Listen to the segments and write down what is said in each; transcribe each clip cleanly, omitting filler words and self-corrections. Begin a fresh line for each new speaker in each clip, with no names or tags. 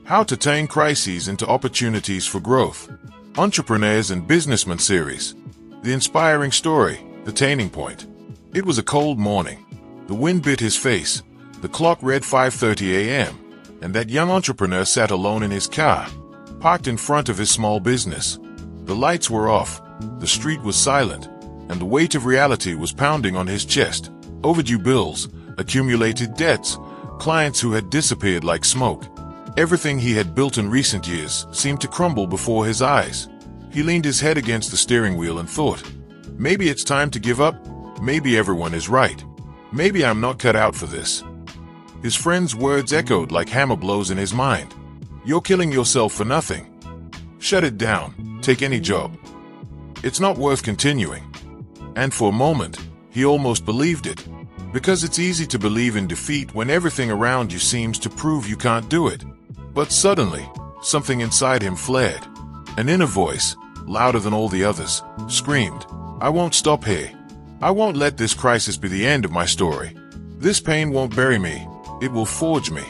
How to Turn Crises into Opportunities for Growth. Entrepreneurs and Businessmen Series. The inspiring story, the turning point. It was a cold morning. The wind bit his face. The clock read 5:30 a.m. and that young entrepreneur sat alone in his car, parked in front of his small business. The lights were off, the street was silent, and the weight of reality was pounding on his chest. Overdue bills, accumulated debts, clients who had disappeared like smoke. Everything he had built in recent years seemed to crumble before his eyes. He leaned his head against the steering wheel and thought, maybe it's time to give up. Maybe everyone is right. Maybe I'm not cut out for this. His friend's words echoed like hammer blows in his mind. You're killing yourself for nothing. Shut it down. Take any job. It's not worth continuing. And for a moment, he almost believed it. Because it's easy to believe in defeat when everything around you seems to prove you can't do it. But suddenly, something inside him flared. An inner voice, louder than all the others, screamed, I won't stop here. I won't let this crisis be the end of my story. This pain won't bury me. It will forge me.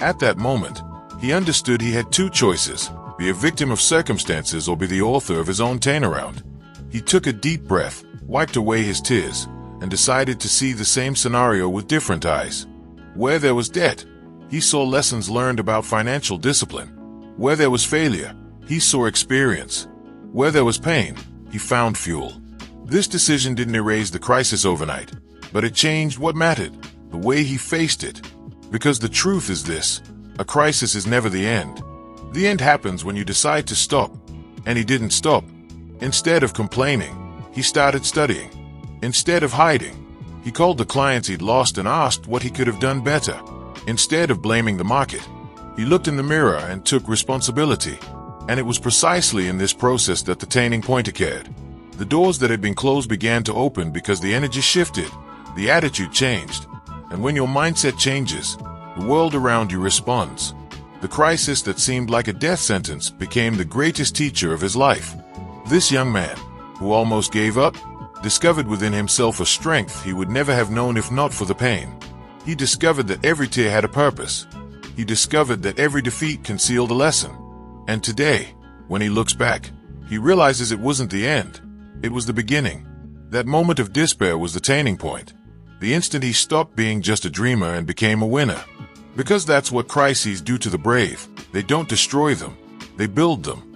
At that moment, he understood he had two choices, be a victim of circumstances or be the author of his own turnaround. He took a deep breath, wiped away his tears, and decided to see the same scenario with different eyes. Where there was debt, he saw lessons learned about financial discipline. Where there was failure, he saw experience. Where there was pain, he found fuel. This decision didn't erase the crisis overnight, but it changed what mattered, the way he faced it. Because the truth is this, a crisis is never the end. The end happens when you decide to stop. And he didn't stop. Instead of complaining, he started studying. Instead of hiding, he called the clients he'd lost and asked what he could have done better. Instead of blaming the market, he looked in the mirror and took responsibility. And it was precisely in this process that the turning point occurred. The doors that had been closed began to open because the energy shifted, the attitude changed. And when your mindset changes, the world around you responds. The crisis that seemed like a death sentence became the greatest teacher of his life. This young man, who almost gave up, discovered within himself a strength he would never have known if not for the pain. He discovered that every tear had a purpose. He discovered that every defeat concealed a lesson. And today, when he looks back, he realizes it wasn't the end. It was the beginning. That moment of despair was the turning point. The instant he stopped being just a dreamer and became a winner. Because that's what crises do to the brave. They don't destroy them. They build them.